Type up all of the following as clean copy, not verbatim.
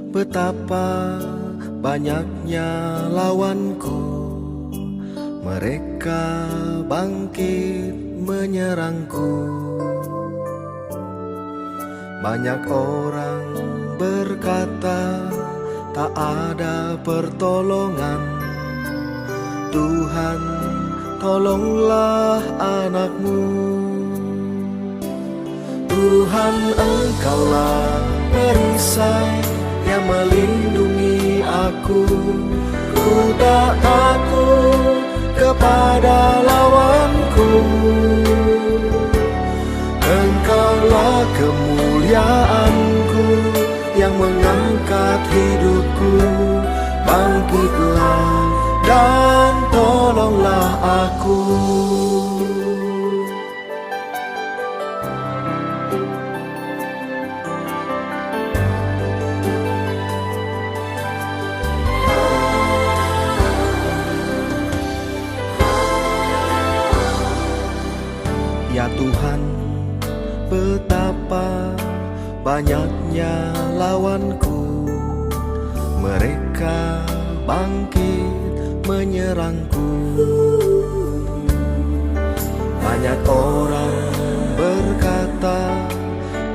Betapa banyaknya lawanku, mereka bangkit menyerangku. Banyak orang berkata tak ada pertolongan. Tuhan, tolonglah anakmu. Tuhan, Engkaulah perisai yang melindungi aku. Ku tak takut kepada lawanku. Engkaulah kemuliaanku yang mengangkat hidupku. Bangkitlah dan tolonglah aku. Ya Tuhan, betapa banyaknya lawanku, mereka bangkit menyerangku. Banyak orang berkata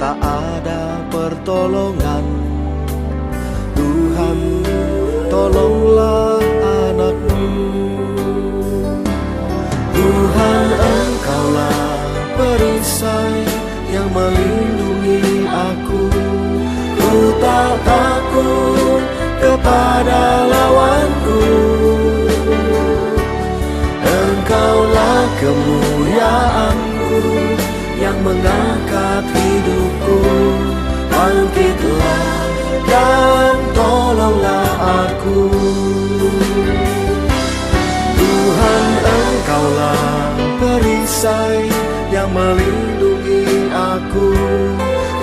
tak ada pertolongan. Tuhan, tolonglah anakmu. Tuhan, Engkaulah perisai yang melindungi aku. Ku tak takut kepada lawanku. Engkaulah kemuliaanku yang mengangkat hidupku. Bangkitlah dan tolonglah aku. Tuhan, Engkaulah perisai yang melindungi aku.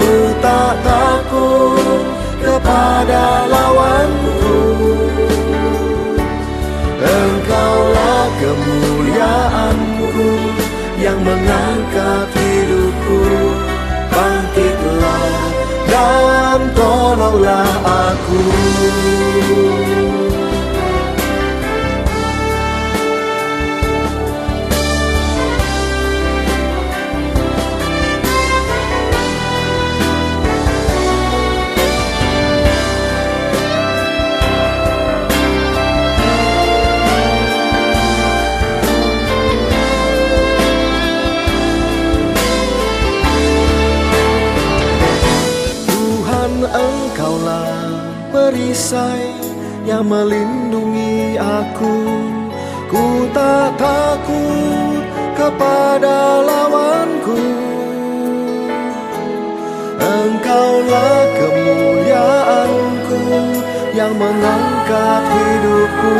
Ku tak takut kepada lawanku. Engkaulah kemuliaanku yang mengangkat hidupku. Bangkitlah dan tolonglah aku. Engkaulah perisai yang melindungi aku. Ku tak takut kepada lawanku. Engkaulah kemuliaanku yang mengangkat hidupku.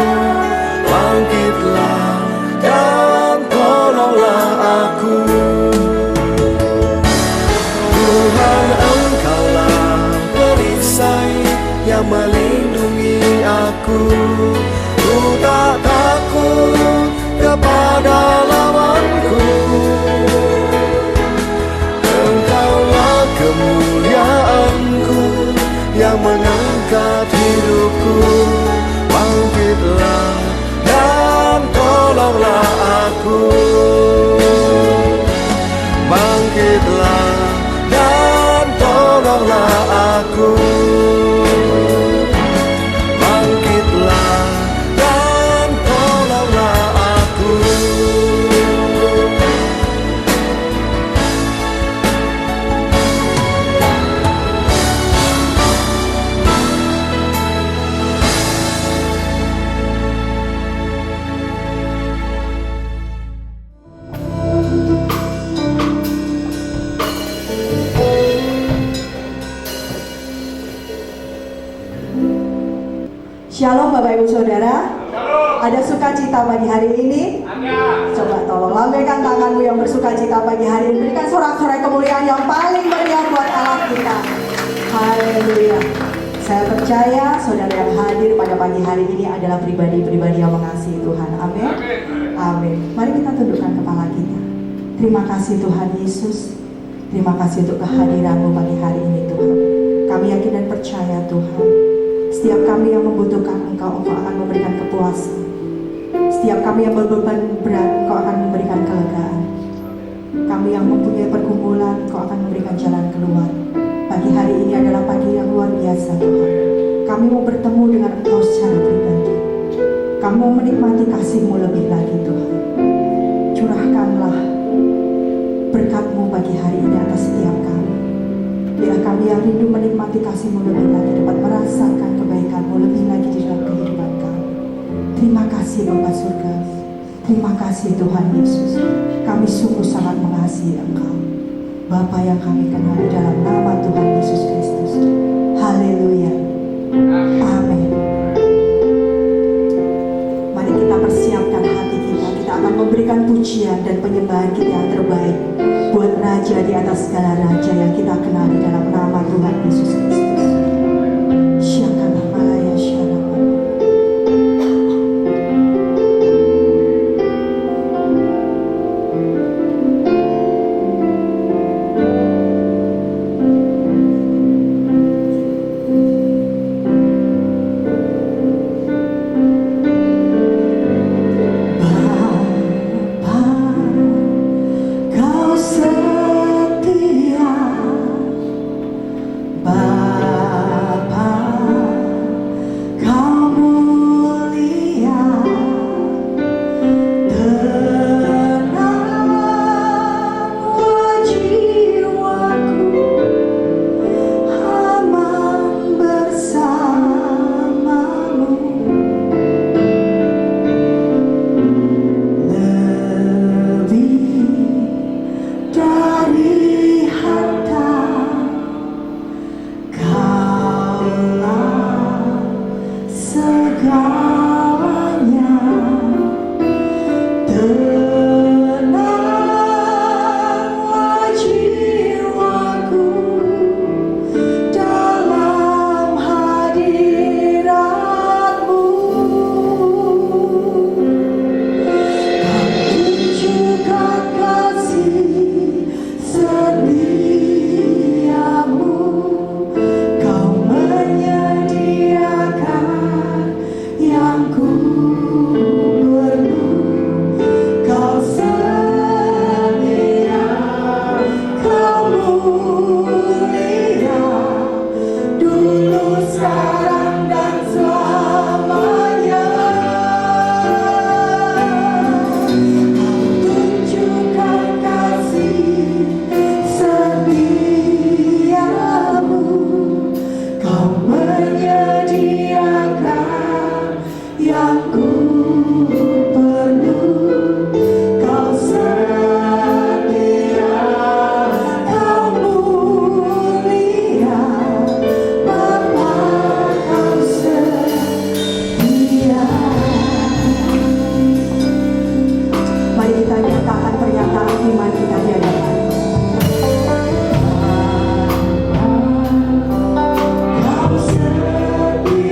Bangkitlah dan tolonglah aku. Tuhan, Engkaulah yang melindungi aku. Ku tak takut kepada lawanku. Engkaulah kemuliaanku yang mengangkat hidupku. Bangkitlah dan tolonglah aku. Bangkitlah dan tolonglah aku. Bangkitlah dan tolonglah aku. Shalom Bapak Ibu Saudara. Ada sukacita pagi hari ini? Coba tolong lambaikan tanganmu yang bersukacita pagi hari ini. Berikan sorak-sorai kemuliaan yang paling meriah buat Allah kita. Haleluya. Saya percaya saudara yang hadir pada pagi hari ini adalah pribadi-pribadi yang mengasihi Tuhan. Amin. Amin. Mari kita tundukkan kepala kita. Terima kasih Tuhan Yesus. Terima kasih untuk kehadiran-Mu pagi hari ini Tuhan. Kami yakin dan percaya Tuhan, kami yang membutuhkan Engkau akan memberikan kepuasan. Setiap kami yang berbeban berat, Engkau akan memberikan kelegaan. Kami yang mempunyai pergumulan, Engkau akan memberikan jalan keluar. Pagi hari ini adalah pagi yang luar biasa, Tuhan. Kami mau bertemu dengan Engkau secara pribadi. Kami mau menikmati kasih-Mu lebih lagi, Tuhan. Curahkanlah berkat-Mu pagi hari ini atas setiap kami. Biar kami yang rindu menikmati kasih-Mu lebih lagi, dapat merasakan kebaikan-Mu lebih lagi di dalam kehidupan kami. Terima kasih Bapa Surga. Terima kasih Tuhan Yesus. Kami sungguh sangat mengasihi Engkau, Bapa yang kami kenal, di dalam nama Tuhan Yesus Kristus. Haleluya. Amin. Mari kita persiapkan hati kita. Kita akan memberikan pujian dan penyembahan kita yang terbaik buat Raja di atas segala Raja yang kita kenal, di dalam nama Tuhan Yesus Kristus. Syakana malaya syarama. Kau setia, Bapa, Kau mulia, tenanglah jiwaku, aman bersamamu. Lebih dari harta, Kaulah segalanya. Tenanglah jiwaku dalam hadirat-Mu. Tunjukkan kasih setiamu, Kau menyediakan yang ku perlu. Kau setia, Kau mulia, dulu, sekarang, dan selamanya. Tunjukkan kasih setiamu, Kau menyediakan yang ku perlu. Kau setia, Kau mulia, Bapa, Kau setia. Mari kita nyatakan pernyataan iman kita di hadapan. Kau setia,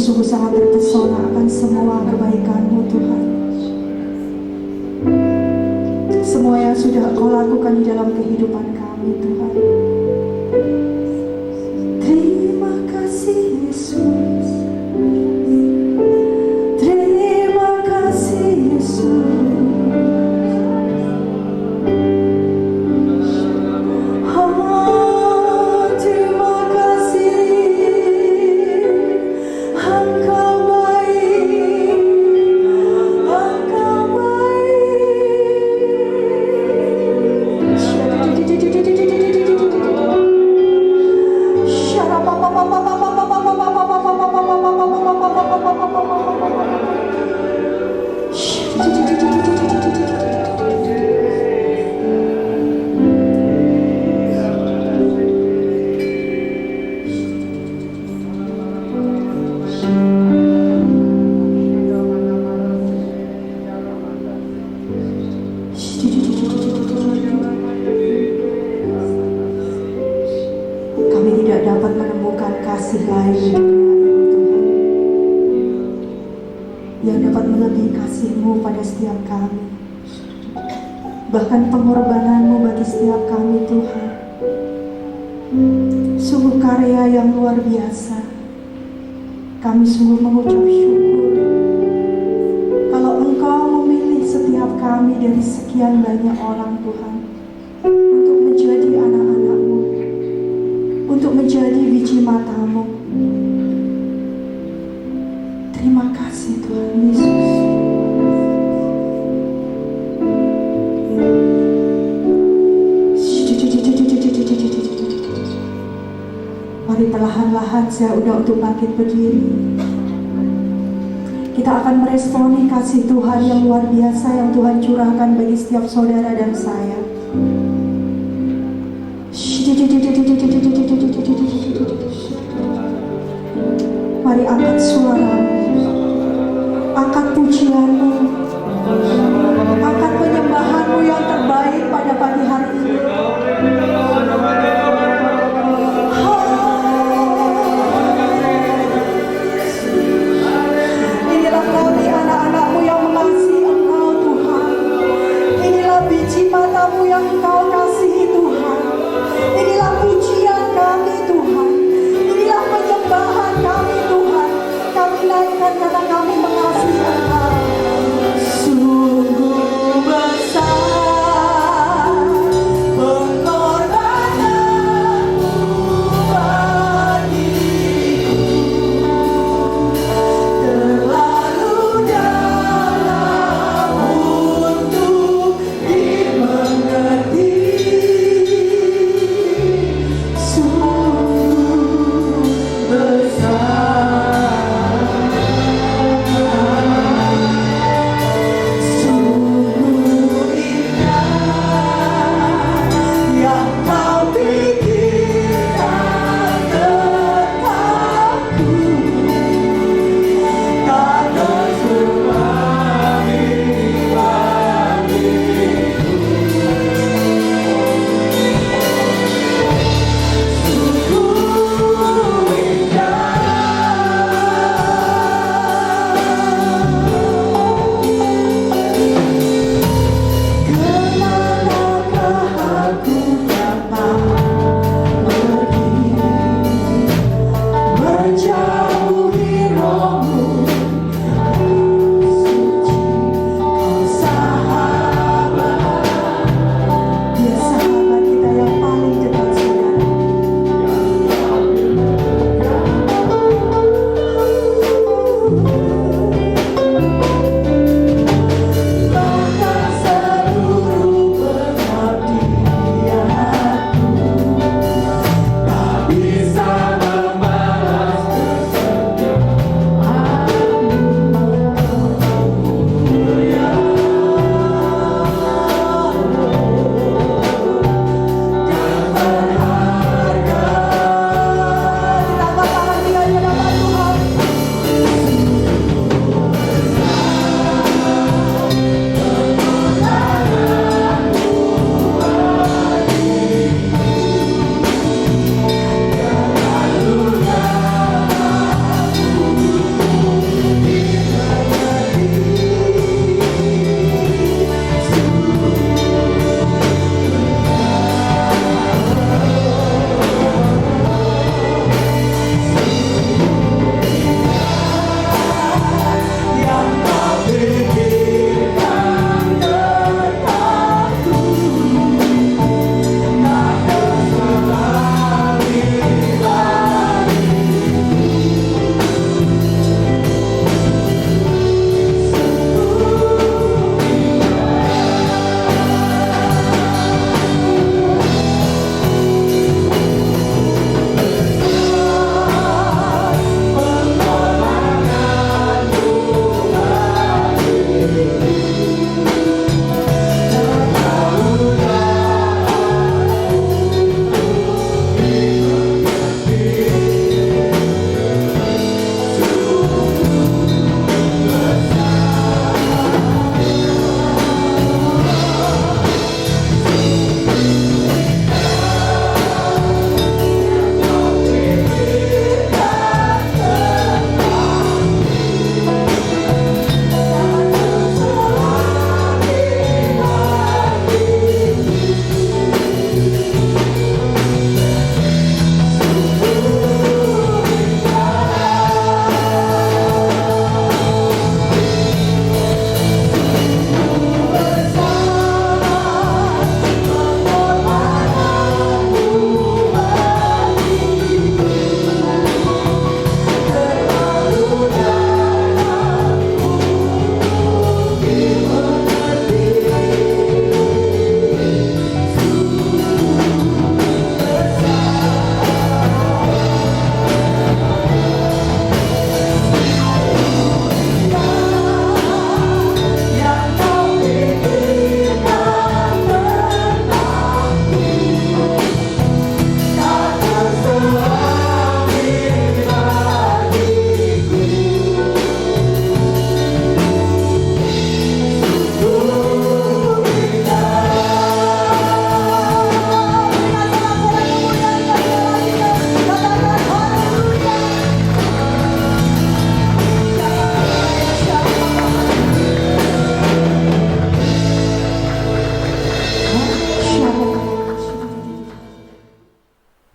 sungguh sangat terpesona akan semua kebaikan-Mu Tuhan. Semua yang sudah Engkau lakukan di dalam kehidupan kami Tuhan. Terima kasih Yesus. Terima kasih Yesus. Kami tidak dapat menemukan kasih lain di dunia ini Tuhan, yang dapat melebihi kasih-Mu pada setiap kami, bahkan pengorbanan-Mu bagi setiap kami Tuhan. Sungguh karya yang luar biasa. Kami sungguh mengucap syukur kalau Engkau memilih setiap kami dari sekian banyak orang Tuhan untuk menjadi anak-anak-Mu, untuk menjadi biji mata-Mu. Terima kasih Tuhan Yesus. Mari perlahan-lahan saya undang untuk bangkit berdiri. Kita akan meresponi kasih Tuhan yang luar biasa yang Tuhan curahkan bagi setiap saudara dan saya. Mari angkat suaramu, angkat pujianmu, angkat penyembahanmu yang terbaik pada pagi hari ini. Inilah kami anak-anak-Mu yang mengasihi Engkau Tuhan. Inilah biji mata-Mu yang Engkau kasihi Tuhan. Inilah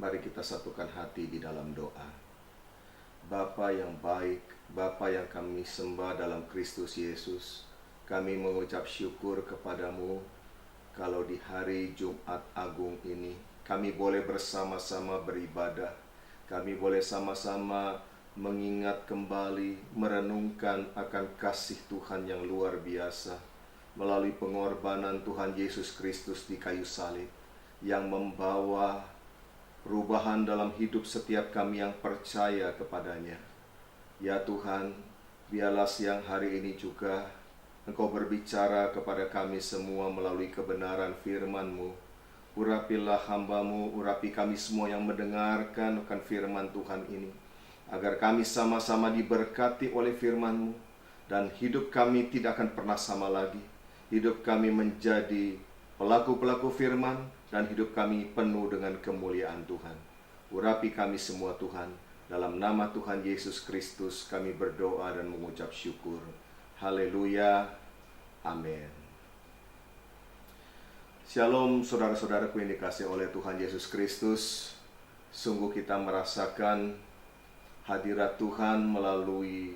Mari kita satukan hati di dalam doa. Bapa yang baik, Bapa yang kami sembah dalam Kristus Yesus, kami mengucap syukur kepadamu kalau di hari Jumat Agung ini kami boleh bersama-sama beribadah. Kami boleh sama-sama mengingat kembali, merenungkan akan kasih Tuhan yang luar biasa melalui pengorbanan Tuhan Yesus Kristus di kayu salib yang membawa perubahan dalam hidup setiap kami yang percaya kepadanya. Ya Tuhan, biarlah siang hari ini juga Engkau berbicara kepada kami semua melalui kebenaran firman-Mu. Urapilah hamba-Mu, urapi kami semua yang mendengarkan akan firman Tuhan ini, agar kami sama-sama diberkati oleh firman-Mu, dan hidup kami tidak akan pernah sama lagi. Hidup kami menjadi pelaku-pelaku firman, dan hidup kami penuh dengan kemuliaan Tuhan. Urapi kami semua Tuhan, dalam nama Tuhan Yesus Kristus kami berdoa dan mengucap syukur. Haleluya, amin. Shalom saudara-saudaraku yang dikasihi oleh Tuhan Yesus Kristus. Sungguh kita merasakan hadirat Tuhan melalui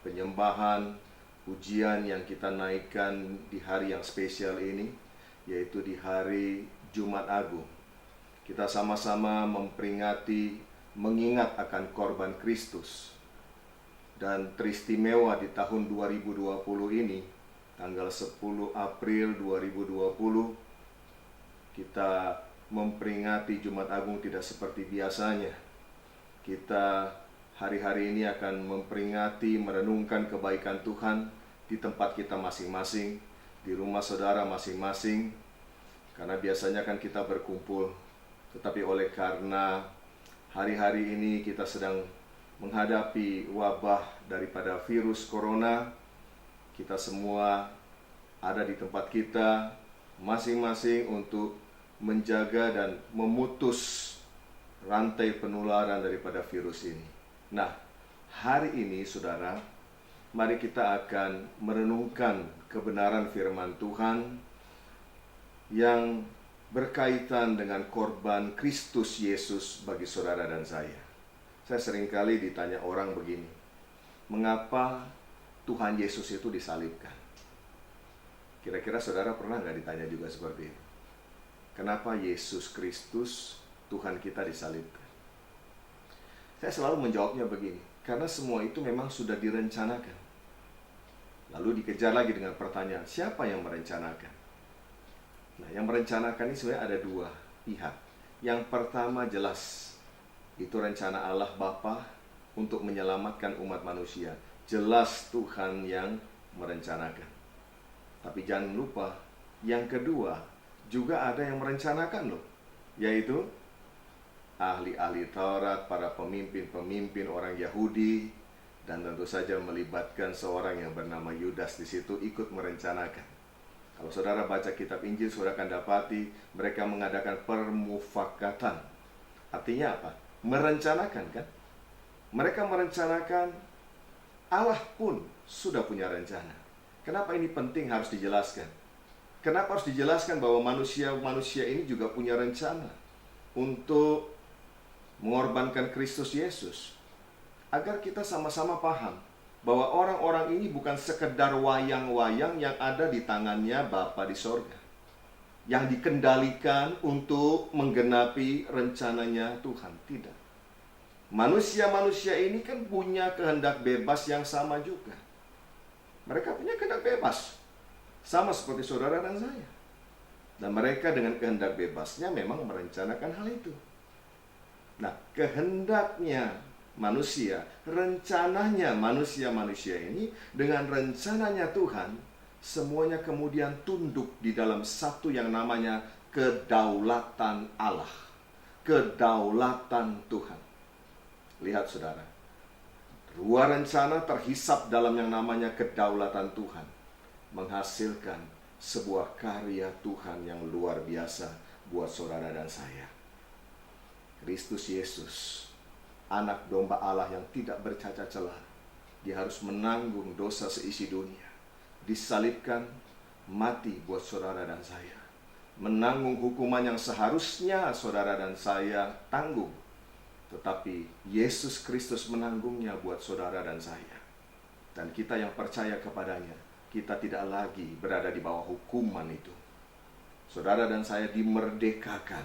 penyembahan, pujian yang kita naikkan di hari yang spesial ini, yaitu di hari Jumat Agung. Kita sama-sama memperingati, mengingat akan korban Kristus. Dan teristimewa di tahun 2020 ini, tanggal 10 April 2020, kita memperingati Jumat Agung tidak seperti biasanya. Kita hari-hari ini akan memperingati, merenungkan kebaikan Tuhan di tempat kita masing-masing, di rumah saudara masing-masing. Karena biasanya kan kita berkumpul, tetapi oleh karena hari-hari ini kita sedang menghadapi wabah daripada virus corona, kita semua ada di tempat kita masing-masing untuk menjaga dan memutus rantai penularan daripada virus ini. Nah, hari ini saudara, mari kita akan merenungkan kebenaran firman Tuhan yang berkaitan dengan korban Kristus Yesus bagi saudara dan saya. Saya seringkali ditanya orang begini, mengapa Tuhan Yesus itu disalibkan? Kira-kira saudara pernah nggak ditanya juga seperti itu? Kenapa Yesus Kristus, Tuhan kita, disalibkan? Saya selalu menjawabnya begini, karena semua itu memang sudah direncanakan. Lalu dikejar lagi dengan pertanyaan, siapa yang merencanakan? Nah, yang merencanakan ini sebenarnya ada dua pihak. Yang pertama jelas, itu rencana Allah Bapa untuk menyelamatkan umat manusia. Jelas Tuhan yang merencanakan. Tapi jangan lupa, yang kedua juga ada yang merencanakan loh, yaitu ahli-ahli Taurat, para pemimpin-pemimpin orang Yahudi, dan tentu saja melibatkan seorang yang bernama Yudas di situ ikut merencanakan. Kalau saudara baca kitab Injil, saudara akan dapati mereka mengadakan permufakatan. Artinya apa? Merencanakan, kan? Mereka merencanakan, Allah pun sudah punya rencana. Kenapa ini penting harus dijelaskan? Kenapa harus dijelaskan bahwa manusia ini juga punya rencana untuk mengorbankan Kristus Yesus? Agar kita sama-sama paham bahwa orang-orang ini bukan sekedar wayang-wayang yang ada di tangannya Bapa di sorga, yang dikendalikan untuk menggenapi rencananya Tuhan. Tidak. Manusia-manusia ini kan punya kehendak bebas yang sama juga. Mereka punya kehendak bebas, sama seperti saudara dan saya. Dan mereka dengan kehendak bebasnya memang merencanakan hal itu. Nah, kehendaknya manusia, rencananya manusia-manusia ini dengan rencananya Tuhan, semuanya kemudian tunduk di dalam satu yang namanya kedaulatan Allah, kedaulatan Tuhan. Lihat saudara, dua rencana terhisap dalam yang namanya kedaulatan Tuhan, menghasilkan sebuah karya Tuhan yang luar biasa buat saudara dan saya. Kristus Yesus, anak domba Allah yang tidak bercacat celah, dia harus menanggung dosa seisi dunia, disalibkan, mati buat saudara dan saya. menanggung hukuman yang seharusnya saudara dan saya tanggung. Tetapi Yesus Kristus menanggungnya buat saudara dan saya. Dan kita yang percaya kepadanya, kita tidak lagi berada di bawah hukuman itu. Saudara dan saya dimerdekakan.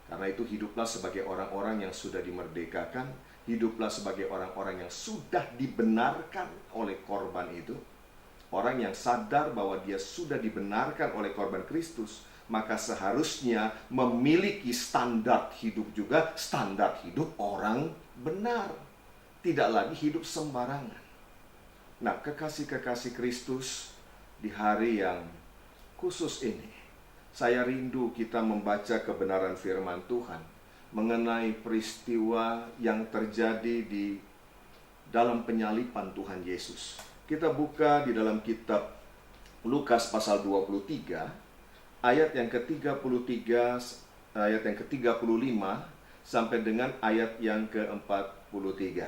Karena itu hiduplah sebagai orang-orang yang sudah dimerdekakan. Hiduplah sebagai orang-orang yang sudah dibenarkan oleh korban itu. Orang yang sadar bahwa dia sudah dibenarkan oleh korban Kristus, maka seharusnya memiliki standar hidup juga, standar hidup orang benar. Tidak lagi hidup sembarangan. Nah, kekasih-kekasih Kristus, di hari yang khusus ini, saya rindu kita membaca kebenaran firman Tuhan mengenai peristiwa yang terjadi di dalam penyaliban Tuhan Yesus. Kita buka di dalam kitab Lukas pasal 23, ayat yang ke-33, ayat yang ke-35 sampai dengan ayat yang ke-43.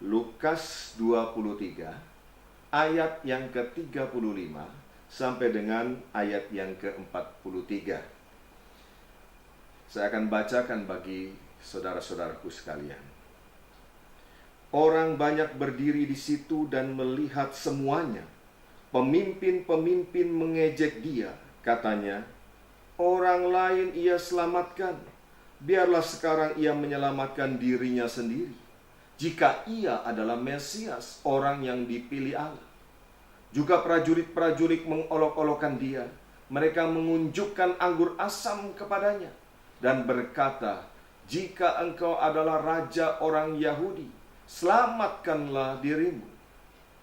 Lukas 23, ayat yang ke-35 sampai dengan ayat yang ke-43. Saya akan bacakan bagi saudara-saudaraku sekalian. Orang banyak berdiri di situ dan melihat semuanya. Pemimpin-pemimpin mengejek dia. Katanya, orang lain ia selamatkan. Biarlah sekarang ia menyelamatkan dirinya sendiri. Jika ia adalah Mesias, orang yang dipilih Allah. Juga prajurit-prajurit mengolok-olokkan dia. Mereka mengunjukkan anggur asam kepadanya dan berkata, jika engkau adalah raja orang Yahudi, selamatkanlah dirimu.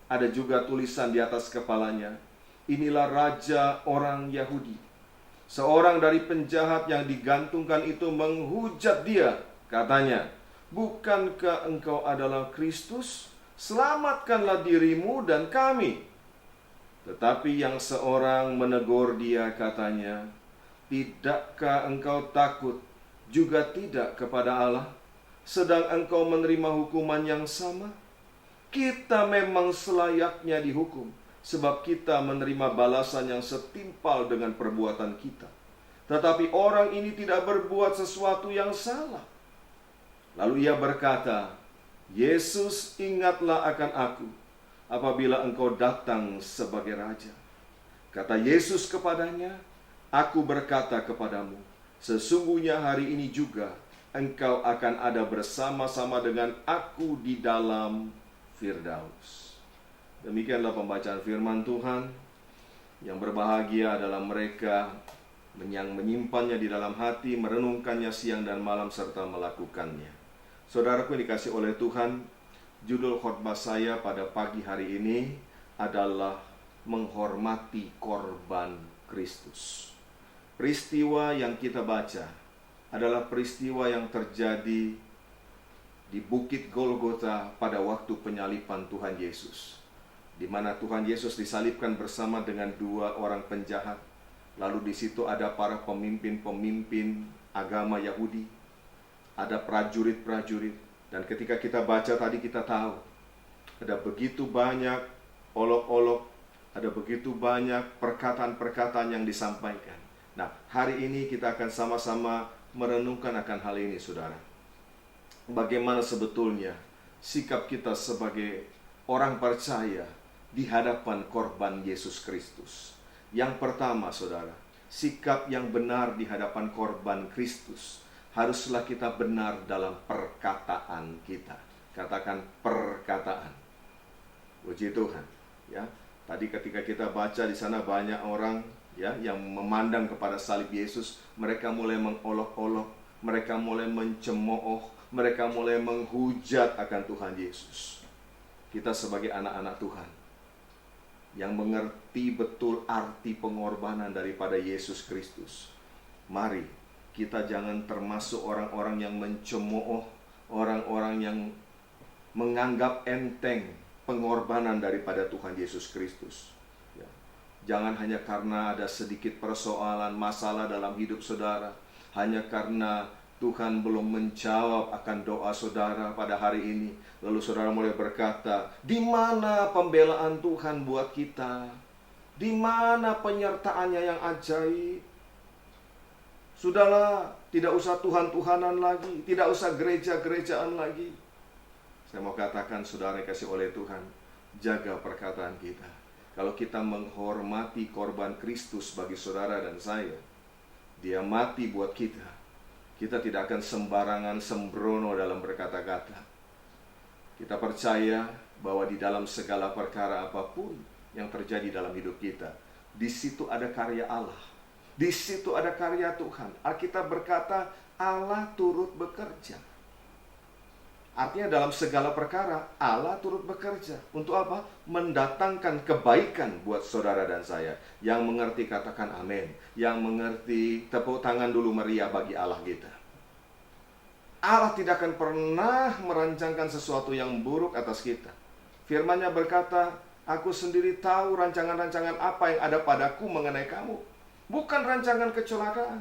Ada juga tulisan di atas kepalanya, inilah raja orang Yahudi. Seorang dari penjahat yang digantungkan itu menghujat dia. Katanya, bukankah engkau adalah Kristus? Selamatkanlah dirimu dan kami. Tetapi yang seorang menegur dia, katanya, tidakkah engkau takut juga tidak kepada Allah, sedang engkau menerima hukuman yang sama? Kita memang selayaknya dihukum, sebab kita menerima balasan yang setimpal dengan perbuatan kita. Tetapi orang ini tidak berbuat sesuatu yang salah. Lalu ia berkata, Yesus, ingatlah akan aku apabila engkau datang sebagai raja. Kata Yesus kepadanya, aku berkata kepadamu, sesungguhnya hari ini juga engkau akan ada bersama-sama dengan aku di dalam Firdaus. Demikianlah pembacaan firman Tuhan. Yang berbahagia adalah mereka yang menyimpannya di dalam hati, merenungkannya siang dan malam, serta melakukannya. Saudaraku yang dikasih oleh Tuhan, judul khotbah saya pada pagi hari ini adalah menghormati korban Kristus. Peristiwa yang kita baca adalah peristiwa yang terjadi di Bukit Golgota pada waktu penyaliban Tuhan Yesus, di mana Tuhan Yesus disalibkan bersama dengan dua orang penjahat. Lalu di situ ada para pemimpin-pemimpin agama Yahudi, ada prajurit-prajurit, dan ketika kita baca tadi kita tahu ada begitu banyak olok-olok, ada begitu banyak perkataan-perkataan yang disampaikan. Nah, hari ini kita akan sama-sama merenungkan akan hal ini, saudara. Bagaimana sebetulnya sikap kita sebagai orang percaya di hadapan korban Yesus Kristus. Yang pertama, saudara, sikap yang benar di hadapan korban Kristus, haruslah kita benar dalam perkataan kita. Katakan perkataan. Puji Tuhan. Ya, tadi ketika kita baca di sana banyak orang ya yang memandang kepada salib Yesus, mereka mulai mengolok-olok, mereka mulai mencemooh, mereka mulai menghujat akan Tuhan Yesus. Kita sebagai anak-anak Tuhan yang mengerti betul arti pengorbanan daripada Yesus Kristus, mari kita jangan termasuk orang-orang yang mencemooh, orang-orang yang menganggap enteng pengorbanan daripada Tuhan Yesus Kristus. Ya. Jangan hanya karena ada sedikit persoalan, masalah dalam hidup saudara, hanya karena Tuhan belum menjawab akan doa saudara pada hari ini, lalu saudara mulai berkata, di mana pembelaan Tuhan buat kita? Di mana penyertaannya yang ajaib? Sudahlah, tidak usah Tuhan-Tuhanan lagi, tidak usah gereja-gerejaan lagi. Saya mau katakan, saudara yang kasih oleh Tuhan, jaga perkataan kita. Kalau kita menghormati korban Kristus bagi saudara dan saya, dia mati buat kita. Kita tidak akan sembarangan sembrono dalam berkata-kata. Kita percaya bahwa di dalam segala perkara apapun yang terjadi dalam hidup kita, di situ ada karya Allah. Di situ ada karya Tuhan. Alkitab berkata, Allah turut bekerja. Artinya dalam segala perkara, Allah turut bekerja. Untuk apa? Mendatangkan kebaikan buat saudara dan saya. Yang mengerti katakan amin. Yang mengerti tepuk tangan dulu meriah bagi Allah kita. Allah tidak akan pernah merancangkan sesuatu yang buruk atas kita. Firman-Nya berkata, aku sendiri tahu rancangan-rancangan apa yang ada padaku mengenai kamu. Bukan rancangan kecelakaan,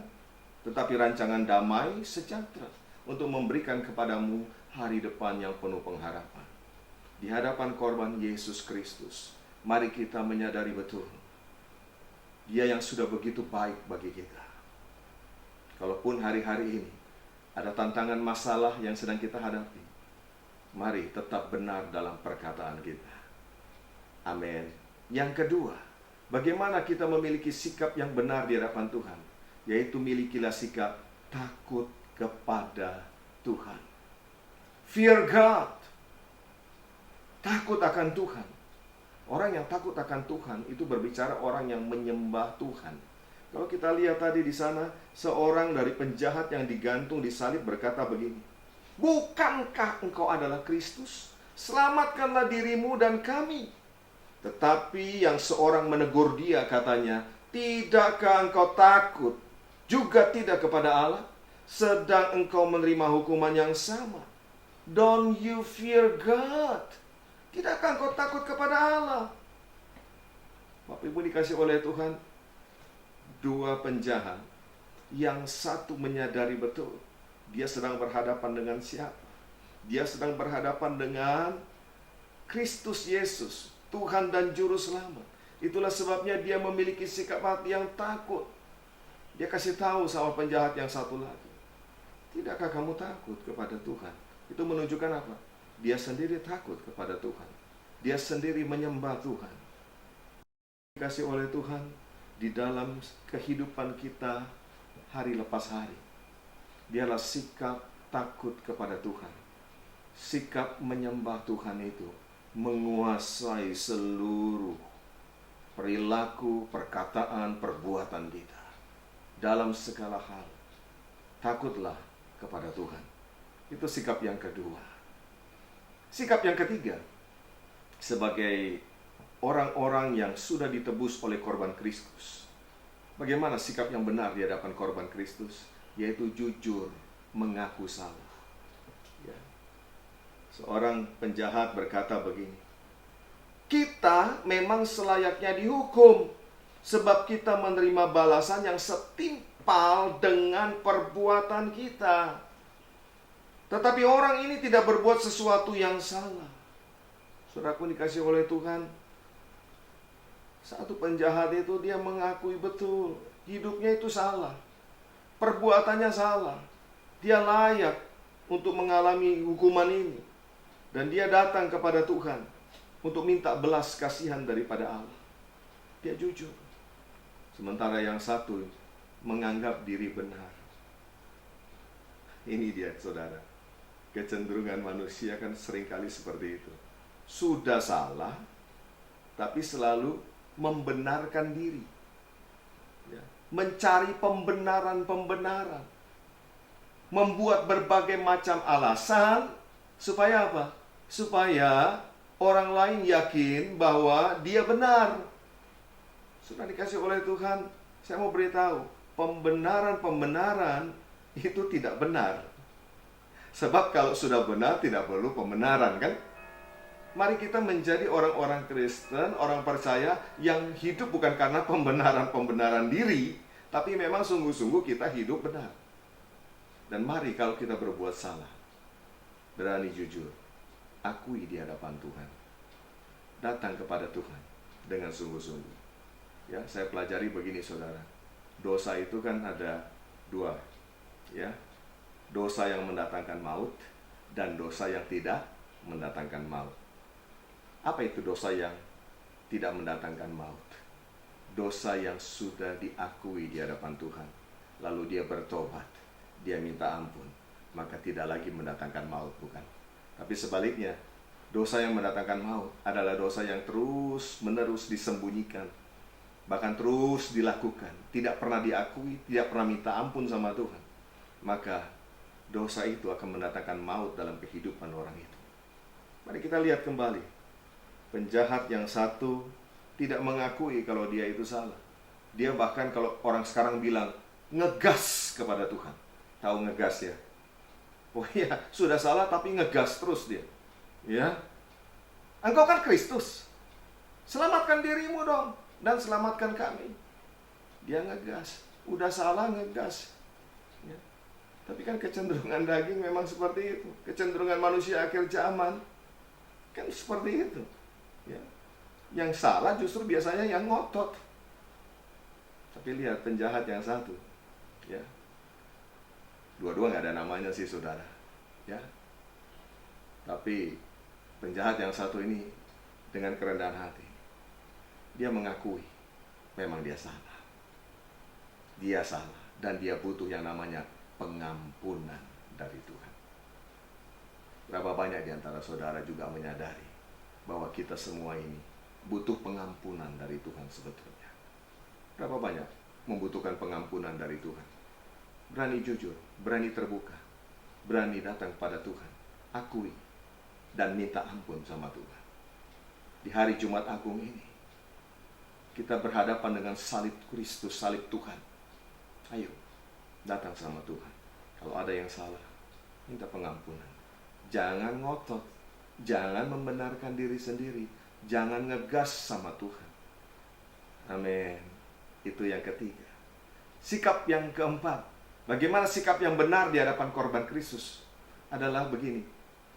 tetapi rancangan damai sejahtera untuk memberikan kepadamu hari depan yang penuh pengharapan. Di hadapan korban Yesus Kristus, mari kita menyadari betul, Dia yang sudah begitu baik bagi kita. Kalaupun hari-hari ini ada tantangan masalah yang sedang kita hadapi, mari tetap benar dalam perkataan kita. Amin. Yang kedua, bagaimana kita memiliki sikap yang benar di hadapan Tuhan? Yaitu milikilah sikap takut kepada Tuhan. Fear God. Takut akan Tuhan. Orang yang takut akan Tuhan itu berbicara orang yang menyembah Tuhan. Kalau kita lihat tadi di sana, seorang dari penjahat yang digantung di salib berkata begini, bukankah engkau adalah Kristus? Selamatkanlah dirimu dan kami. Tetapi yang seorang menegur dia katanya, tidakkah engkau takut juga tidak kepada Allah, sedang engkau menerima hukuman yang sama? Don't you fear God? Tidakkah engkau takut kepada Allah? Bapak Ibu dikasih oleh Tuhan, dua penjahat, yang satu menyadari betul dia sedang berhadapan dengan siapa. Dia sedang berhadapan dengan Kristus Yesus, Tuhan dan Juru Selamat. Itulah sebabnya dia memiliki sikap hati yang takut. Dia kasih tahu sama penjahat yang satu lagi, tidakkah kamu takut kepada Tuhan? Itu menunjukkan apa? Dia sendiri takut kepada Tuhan. Dia sendiri menyembah Tuhan. Dikasih oleh Tuhan di dalam kehidupan kita hari lepas hari, dialah sikap takut kepada Tuhan. Sikap menyembah Tuhan itu menguasai seluruh perilaku, perkataan, perbuatan kita. Dalam segala hal, takutlah kepada Tuhan. Itu sikap yang kedua. Sikap yang ketiga, sebagai orang-orang yang sudah ditebus oleh korban Kristus, bagaimana sikap yang benar di hadapan korban Kristus? Yaitu jujur, mengaku salah. Ya. Seorang penjahat berkata begini, kita memang selayaknya dihukum, sebab kita menerima balasan yang setimpal dengan perbuatan kita. Tetapi orang ini tidak berbuat sesuatu yang salah. Saudaraku dikasih oleh Tuhan, satu penjahat itu dia mengakui betul hidupnya itu salah, perbuatannya salah, dia layak untuk mengalami hukuman ini. Dan dia datang kepada Tuhan untuk minta belas kasihan daripada Allah. Dia jujur. Sementara yang satu menganggap diri benar. Ini dia saudara, kecenderungan manusia kan seringkali seperti itu. Sudah salah, tapi selalu membenarkan diri, ya. Mencari pembenaran-pembenaran, membuat berbagai macam alasan. Supaya apa? Supaya orang lain yakin bahwa dia benar. Sudah dikasih oleh Tuhan, saya mau beritahu, pembenaran-pembenaran itu tidak benar. Sebab kalau sudah benar, tidak perlu pembenaran, kan? Mari kita menjadi orang-orang Kristen, orang percaya yang hidup bukan karena pembenaran-pembenaran diri, tapi memang sungguh-sungguh kita hidup benar. Dan mari kalau kita berbuat salah, berani jujur, akui di hadapan Tuhan. Datang kepada Tuhan dengan sungguh-sungguh. Ya, saya pelajari begini saudara. Dosa itu kan ada Dua, ya. Dosa yang mendatangkan maut dan dosa yang tidak mendatangkan maut. Apa itu dosa yang tidak mendatangkan maut? Dosa yang sudah diakui di hadapan Tuhan, lalu dia bertobat, dia minta ampun, maka tidak lagi mendatangkan maut, bukan? Tapi sebaliknya, dosa yang mendatangkan maut adalah dosa yang terus menerus disembunyikan, bahkan terus dilakukan, tidak pernah diakui, tidak pernah minta ampun sama Tuhan. Maka dosa itu akan mendatangkan maut dalam kehidupan orang itu. Mari kita lihat kembali. Penjahat yang satu tidak mengakui kalau dia itu salah. Dia bahkan kalau orang sekarang bilang, ngegas kepada Tuhan. Tahu ngegas ya? Oh iya, sudah salah tapi ngegas terus dia. Ya, engkau kan Kristus, selamatkan dirimu dong, dan selamatkan kami. Dia ngegas, udah salah ngegas. Ya. Tapi kan kecenderungan daging memang seperti itu. Kecenderungan manusia akhir zaman kan seperti itu. Ya. Yang salah justru biasanya yang ngotot. Tapi lihat penjahat yang satu, ya, dua-dua nggak ada namanya sih saudara, ya. Tapi penjahat yang satu ini dengan kerendahan hati, dia mengakui memang dia salah. Dia salah dan dia butuh yang namanya pengampunan dari Tuhan. Berapa banyak di antara saudara juga menyadari bahwa kita semua ini butuh pengampunan dari Tuhan sebetulnya. Berapa banyak membutuhkan pengampunan dari Tuhan? Berani jujur, berani terbuka, berani datang pada Tuhan, akui dan minta ampun sama Tuhan. Di hari Jumat Agung ini, kita berhadapan dengan salib Kristus, salib Tuhan. Ayo, datang sama Tuhan. Kalau ada yang salah, minta pengampunan. Jangan ngotot, jangan membenarkan diri sendiri, jangan ngegas sama Tuhan. Amin. Itu yang ketiga. Sikap yang keempat, bagaimana sikap yang benar di hadapan korban Kristus adalah begini: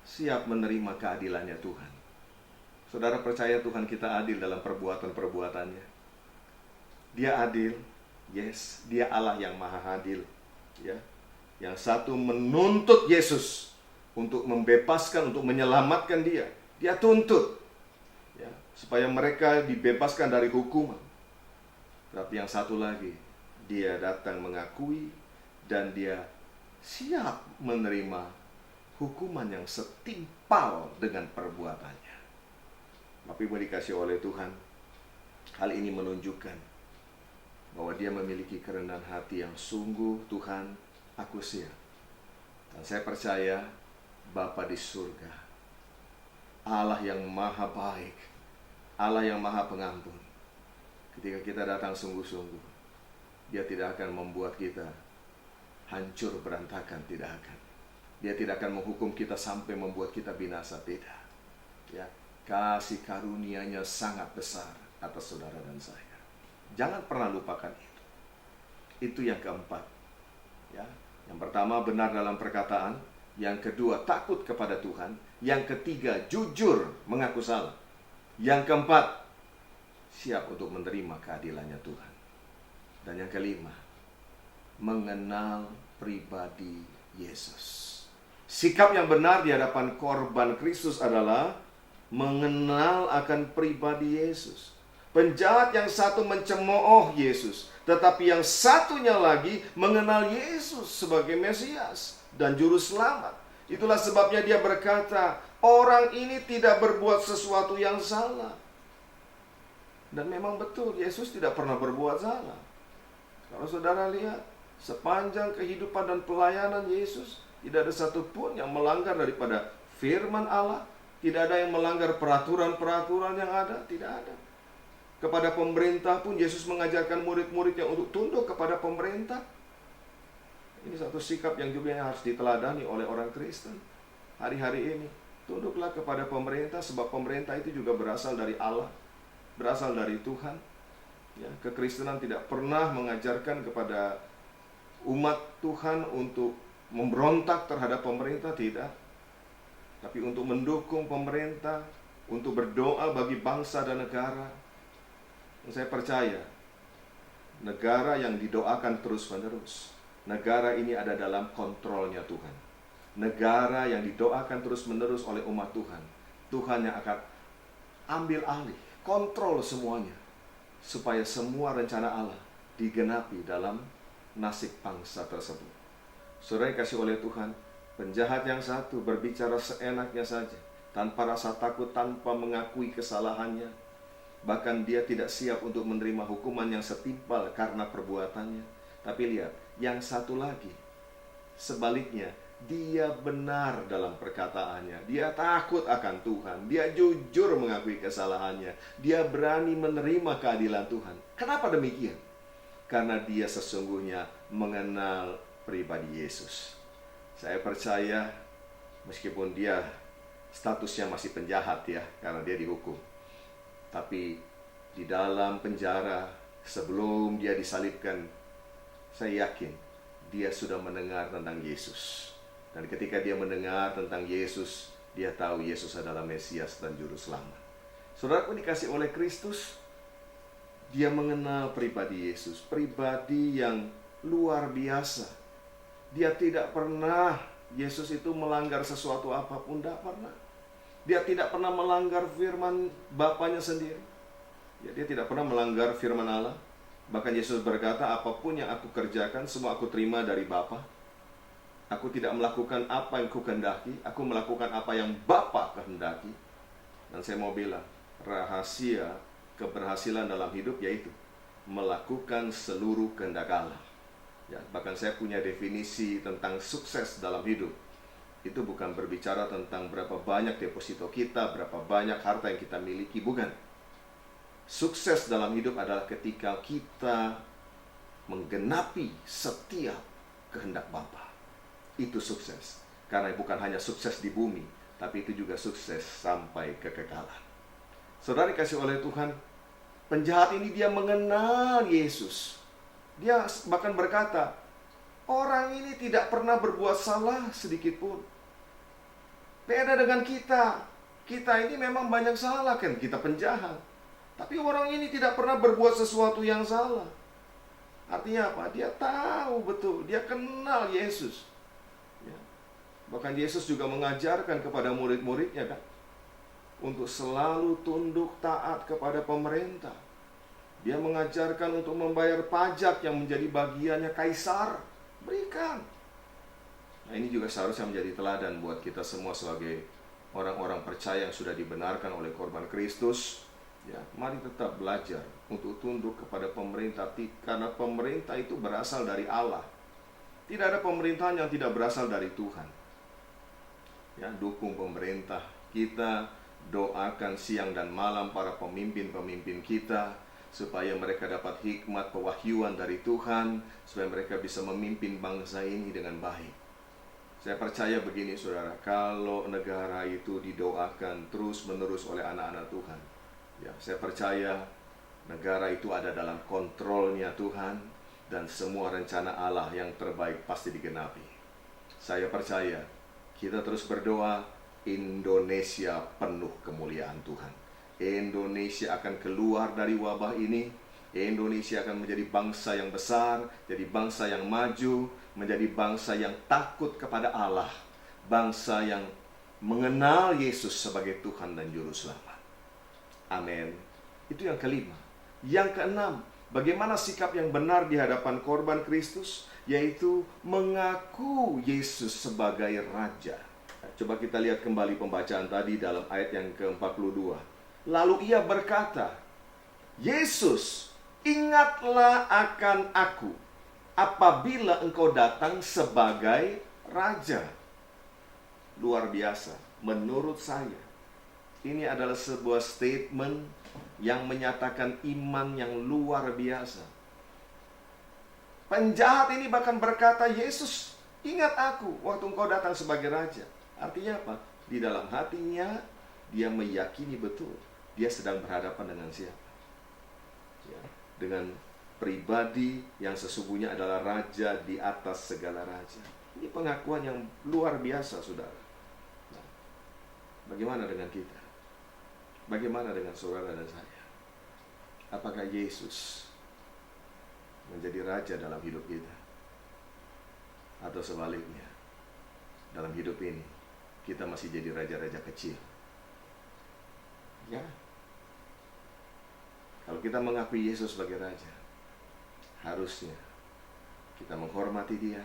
siap menerima keadilannya Tuhan. Saudara percaya Tuhan kita adil dalam perbuatan-perbuatannya? Dia adil, yes. Dia Allah yang maha adil, ya. Yang satu menuntut Yesus untuk membebaskan, untuk menyelamatkan dia. Dia tuntut, ya, supaya mereka dibebaskan dari hukuman. Tapi yang satu lagi, dia datang mengakui dan dia siap menerima hukuman yang setimpal dengan perbuatannya. Tapi mau dikasih oleh Tuhan, hal ini menunjukkan bahwa dia memiliki kerendahan hati yang sungguh Tuhan aku siap. Dan saya percaya Bapa di surga, Allah yang maha baik, Allah yang maha pengampun, ketika kita datang sungguh-sungguh, dia tidak akan membuat kita hancur berantakan, tidak akan. Dia tidak akan menghukum kita sampai membuat kita binasa, tidak. Ya, kasih karunia-Nya sangat besar atas saudara dan saya. Jangan pernah lupakan itu. Itu yang keempat. Ya, yang pertama benar dalam perkataan, yang kedua takut kepada Tuhan, yang ketiga jujur mengaku salah, yang keempat siap untuk menerima keadilannya Tuhan, dan yang kelima mengenal pribadi Yesus. Sikap yang benar di hadapan korban Kristus adalah mengenal akan pribadi Yesus. Penjahat yang satu mencemooh Yesus, tetapi yang satunya lagi mengenal Yesus sebagai Mesias dan Juru Selamat. Itulah sebabnya dia berkata, orang ini tidak berbuat sesuatu yang salah. Dan memang betul, Yesus tidak pernah berbuat salah. Kalau saudara lihat, sepanjang kehidupan dan pelayanan Yesus, tidak ada satupun yang melanggar daripada firman Allah. Tidak ada yang melanggar peraturan-peraturan yang ada, tidak ada. Kepada pemerintah pun Yesus mengajarkan murid-muridnya untuk tunduk kepada pemerintah. Ini satu sikap yang juga harus diteladani oleh orang Kristen hari-hari ini. Tunduklah kepada pemerintah, sebab pemerintah itu juga berasal dari Allah, berasal dari Tuhan. Ya, kekristenan tidak pernah mengajarkan kepada umat Tuhan untuk memberontak terhadap pemerintah, tidak. Tapi untuk mendukung pemerintah, untuk berdoa bagi bangsa dan negara. Saya percaya negara yang didoakan terus-menerus negara ini ada dalam kontrolnya Tuhan. Negara yang didoakan terus-menerus oleh umat Tuhan. Tuhan yang akan ambil alih, kontrol semuanya, supaya semua rencana Allah digenapi dalam nasib bangsa tersebut. Saudara yang kasih oleh Tuhan, penjahat yang satu berbicara seenaknya saja, tanpa rasa takut, tanpa mengakui kesalahannya. Bahkan dia tidak siap untuk menerima hukuman yang setimpal karena perbuatannya. Tapi lihat, yang satu lagi, sebaliknya, dia benar dalam perkataannya. Dia takut akan Tuhan. Dia jujur mengakui kesalahannya. Dia berani menerima keadilan Tuhan. Kenapa demikian? Karena dia sesungguhnya mengenal pribadi Yesus. Saya percaya, meskipun dia statusnya masih penjahat ya, karena dia dihukum, tapi di dalam penjara sebelum dia disalibkan, saya yakin dia sudah mendengar tentang Yesus. Dan ketika dia mendengar tentang Yesus, dia tahu Yesus adalah Mesias dan Juru Selamat. Saudaraku dikasih oleh Kristus, dia mengenal pribadi Yesus, pribadi yang luar biasa. Dia tidak pernah, Yesus itu melanggar sesuatu apapun, tidak pernah. Dia tidak pernah melanggar firman Bapanya sendiri. Ya, dia tidak pernah melanggar firman Allah. Bahkan Yesus berkata, apapun yang aku kerjakan, semua aku terima dari Bapa. Aku tidak melakukan apa yang kukehendaki, aku melakukan apa yang Bapa kehendaki. Dan saya mau bilang, rahasia keberhasilan dalam hidup yaitu melakukan seluruh kehendak Allah. Ya, bahkan saya punya definisi tentang sukses dalam hidup. Itu bukan berbicara tentang berapa banyak deposito kita, berapa banyak harta yang kita miliki, bukan. Sukses dalam hidup adalah ketika kita menggenapi setiap kehendak Bapa. Itu sukses. Karena bukan hanya sukses di bumi, tapi itu juga sukses sampai kekekalan. Saudara dikasih oleh Tuhan, penjahat ini dia mengenal Yesus. Dia bahkan berkata, orang ini tidak pernah berbuat salah sedikit pun. Beda dengan kita. Kita ini memang banyak salah kan, kita penjahat. Tapi orang ini tidak pernah berbuat sesuatu yang salah. Artinya apa? Dia tahu betul, dia kenal Yesus. Ya. Bahkan Yesus juga mengajarkan kepada murid-muridnya kan, untuk selalu tunduk taat kepada pemerintah. Dia mengajarkan untuk membayar pajak yang menjadi bagiannya kaisar. Berikan. Nah, ini juga seharusnya menjadi teladan buat kita semua sebagai orang-orang percaya yang sudah dibenarkan oleh korban Kristus. Ya, mari tetap belajar untuk tunduk kepada pemerintah, karena pemerintah itu berasal dari Allah. Tidak ada pemerintahan yang tidak berasal dari Tuhan. Ya, dukung pemerintah kita, doakan siang dan malam para pemimpin-pemimpin kita, supaya mereka dapat hikmat pewahyuan dari Tuhan, supaya mereka bisa memimpin bangsa ini dengan baik. Saya percaya begini saudara, kalau negara itu didoakan terus-menerus oleh anak-anak Tuhan, ya, saya percaya negara itu ada dalam kontrolnya Tuhan, dan semua rencana Allah yang terbaik pasti digenapi. Saya percaya, kita terus berdoa, Indonesia penuh kemuliaan Tuhan. Indonesia akan keluar dari wabah ini. Indonesia akan menjadi bangsa yang besar, jadi bangsa yang maju, menjadi bangsa yang takut kepada Allah, bangsa yang mengenal Yesus sebagai Tuhan dan Juru Selamat. Amin. Itu yang kelima. Yang keenam, bagaimana sikap yang benar di hadapan korban Kristus, yaitu mengaku Yesus sebagai Raja. Coba kita lihat kembali pembacaan tadi dalam ayat yang ke-42. Lalu ia berkata, Yesus, ingatlah akan aku apabila engkau datang sebagai Raja. Luar biasa. Menurut saya, ini adalah sebuah statement yang menyatakan iman yang luar biasa. Penjahat ini bahkan berkata, Yesus, ingat aku waktu engkau datang sebagai Raja. Artinya apa? Di dalam hatinya, dia meyakini betul dia sedang berhadapan dengan siapa? Ya, dengan pribadi yang sesungguhnya adalah Raja di atas segala raja. Ini pengakuan yang luar biasa, saudara. Nah, bagaimana dengan kita? Bagaimana dengan saudara dan saya? Apakah Yesus menjadi Raja dalam hidup kita? Atau sebaliknya, dalam hidup ini kita masih jadi raja-raja kecil. Ya, kalau kita mengakui Yesus sebagai raja, harusnya kita menghormati dia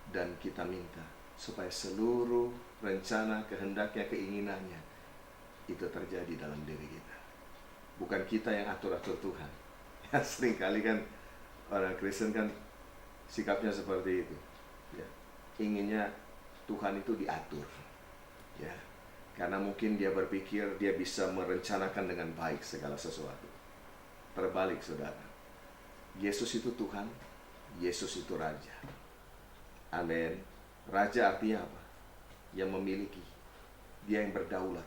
dan kita minta supaya seluruh rencana, kehendaknya, keinginannya itu terjadi dalam diri kita. Bukan kita yang atur-atur Tuhan. Ya, seringkali kan orang Kristen kan sikapnya seperti itu. Ya, inginnya Tuhan itu diatur. Ya, karena mungkin dia berpikir dia bisa merencanakan dengan baik segala sesuatu. Terbalik, saudara. Yesus itu Tuhan, Yesus itu Raja. Amin. Raja artinya apa? Yang memiliki, dia yang berdaulat.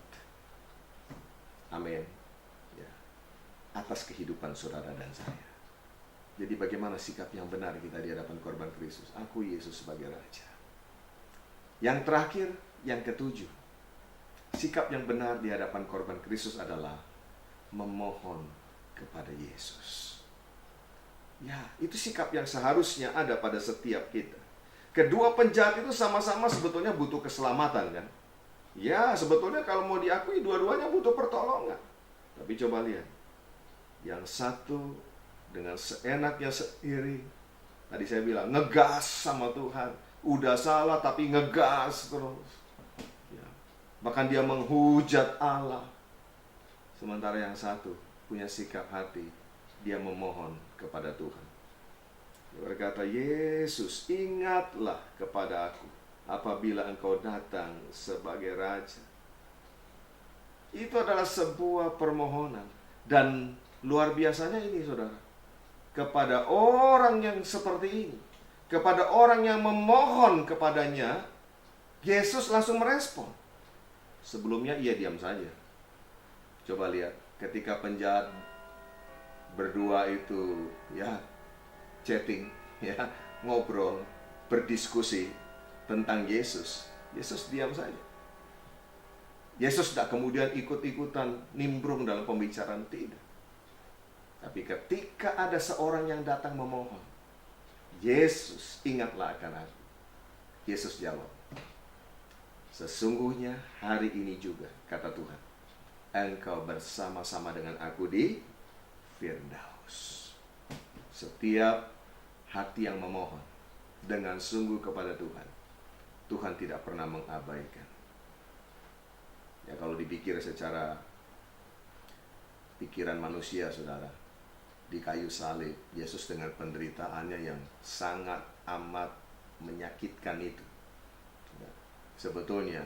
Amin. Ya. Atas kehidupan saudara dan saya. Jadi bagaimana sikap yang benar kita di hadapan korban Kristus? Aku Yesus sebagai Raja. Yang terakhir, yang ketujuh, sikap yang benar di hadapan korban Kristus adalah memohon kepada Yesus. Ya, itu sikap yang seharusnya ada pada setiap kita. Kedua penjahat itu sama-sama sebetulnya butuh keselamatan, kan? Ya, sebetulnya kalau mau diakui dua-duanya butuh pertolongan. Tapi coba lihat. Yang satu dengan seenaknya sendiri, tadi saya bilang, ngegas sama Tuhan. Udah salah tapi ngegas terus. Ya. Bahkan dia menghujat Allah. Sementara yang satu punya sikap hati, dia memohon kepada Tuhan. Dia berkata, Yesus, ingatlah kepada aku apabila engkau datang sebagai Raja. Itu adalah sebuah permohonan. Dan luar biasanya ini, saudara, kepada orang yang seperti ini, kepada orang yang memohon kepadanya, Yesus langsung merespon. Sebelumnya ia diam saja. Coba lihat, ketika penjahat berdua itu ya chatting, ya ngobrol, berdiskusi tentang Yesus, Yesus diam saja. Yesus tidak kemudian ikut-ikutan nimbrung dalam pembicaraan, tidak. Tapi ketika ada seorang yang datang memohon, Yesus, ingatlah akan aku. Yesus jawab, sesungguhnya hari ini juga, kata Tuhan, engkau bersama-sama dengan aku di Firdaus. Setiap hati yang memohon dengan sungguh kepada Tuhan, Tuhan tidak pernah mengabaikan. Ya, kalau dipikir secara pikiran manusia, saudara, di kayu salib, Yesus dengan penderitaannya yang sangat amat menyakitkan itu. Ya, sebetulnya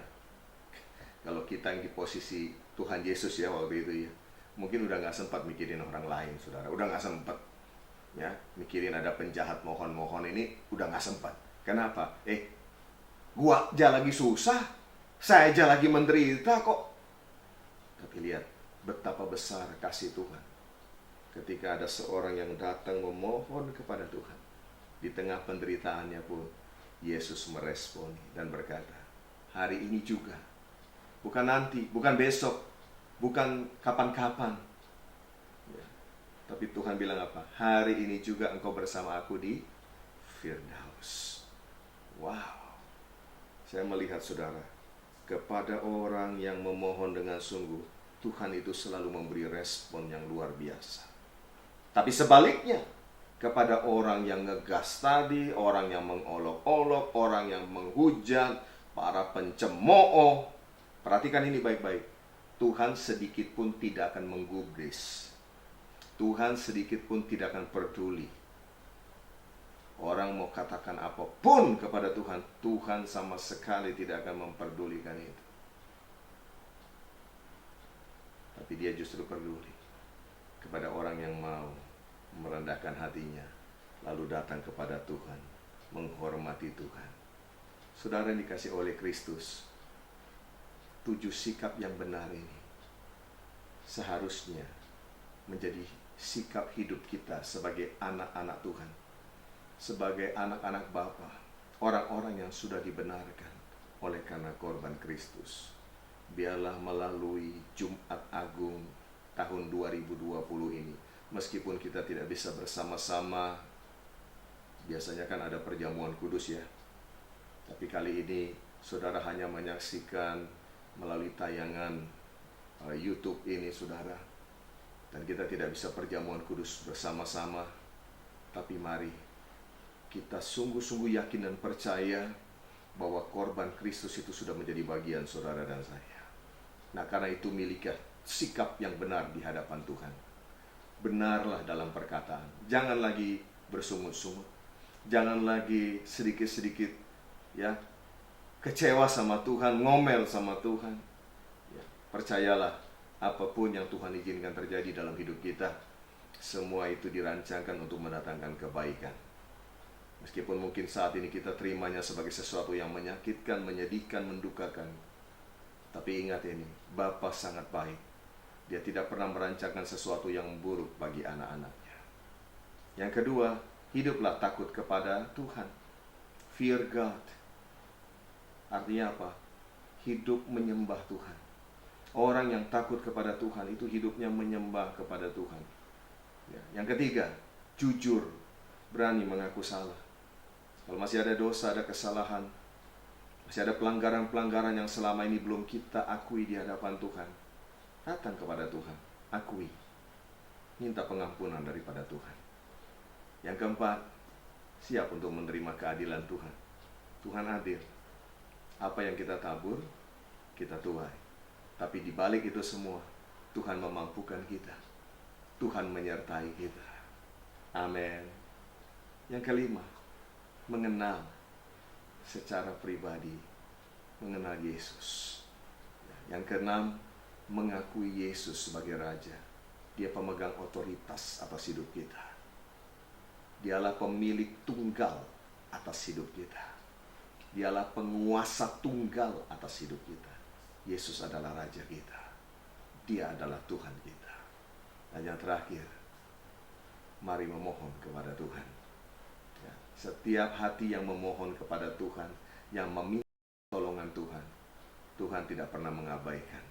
kalau kita yang di posisi Tuhan Yesus ya waktu itu ya, mungkin udah gak sempat mikirin orang lain, saudara. Udah gak sempat ya mikirin ada penjahat mohon-mohon ini, udah gak sempat. Kenapa? Gua aja lagi susah, saya aja lagi menderita kok. Tapi lihat betapa besar kasih Tuhan ketika ada seorang yang datang memohon kepada Tuhan. Di tengah penderitaannya pun Yesus meresponi dan berkata, hari ini juga, bukan nanti, bukan besok, bukan kapan-kapan ya. Tapi Tuhan bilang apa? Hari ini juga engkau bersama aku di Firdaus. Wow. Saya melihat, saudara, kepada orang yang memohon dengan sungguh, Tuhan itu selalu memberi respon yang luar biasa. Tapi sebaliknya, kepada orang yang ngegas tadi, orang yang mengolok-olok, orang yang menghujat, para pencemooh, perhatikan ini baik-baik. Tuhan sedikit pun tidak akan menggubris. Tuhan sedikit pun tidak akan peduli. Orang mau katakan apapun kepada Tuhan, Tuhan sama sekali tidak akan memperdulikan itu. Tapi dia justru peduli kepada orang yang mau merendahkan hatinya, lalu datang kepada Tuhan, menghormati Tuhan. Saudara yang dikasih oleh Kristus, 7 sikap yang benar ini seharusnya menjadi sikap hidup kita sebagai anak-anak Tuhan, sebagai anak-anak Bapa, orang-orang yang sudah dibenarkan oleh karena korban Kristus. Biarlah melalui Jumat Agung tahun 2020 ini, meskipun kita tidak bisa bersama-sama, biasanya kan ada perjamuan kudus ya, Tapi kali ini saudara hanya menyaksikan melalui tayangan YouTube ini, saudara. Dan kita tidak bisa perjamuan kudus bersama-sama. Tapi mari kita sungguh-sungguh yakin dan percaya bahwa korban Kristus itu sudah menjadi bagian saudara dan saya. Nah, karena itu milikilah sikap yang benar di hadapan Tuhan. Benarlah dalam perkataan. Jangan lagi bersungut-sungut. Jangan lagi sedikit-sedikit ya kecewa sama Tuhan, ngomel sama Tuhan. Ya, percayalah, apapun yang Tuhan izinkan terjadi dalam hidup kita, semua itu dirancangkan untuk mendatangkan kebaikan. Meskipun mungkin saat ini kita terimanya sebagai sesuatu yang menyakitkan, menyedihkan, mendukakan. Tapi ingat ini, Bapa sangat baik. Dia tidak pernah merancangkan sesuatu yang buruk bagi anak-anaknya. Yang kedua, hiduplah takut kepada Tuhan. Fear God. Artinya apa? Hidup menyembah Tuhan. Orang yang takut kepada Tuhan itu hidupnya menyembah kepada Tuhan. Ya. Yang ketiga, jujur, berani mengaku salah. Kalau masih ada dosa, ada kesalahan, masih ada pelanggaran-pelanggaran yang selama ini belum kita akui di hadapan Tuhan, datang kepada Tuhan, akui, minta pengampunan daripada Tuhan. Yang keempat, siap untuk menerima keadilan Tuhan. Tuhan adil. Apa yang kita tabur, kita tuai. Tapi di balik itu semua, Tuhan memampukan kita. Tuhan menyertai kita. Amin. Yang kelima, mengenal secara pribadi, mengenal Yesus. Yang keenam, mengakui Yesus sebagai Raja. Dia pemegang otoritas atas hidup kita. Dialah pemilik tunggal atas hidup kita. Dialah penguasa tunggal atas hidup kita. Yesus adalah Raja kita. Dia adalah Tuhan kita. Dan yang terakhir, mari memohon kepada Tuhan. Ya, setiap hati yang memohon kepada Tuhan, yang meminta pertolongan Tuhan, Tuhan tidak pernah mengabaikan.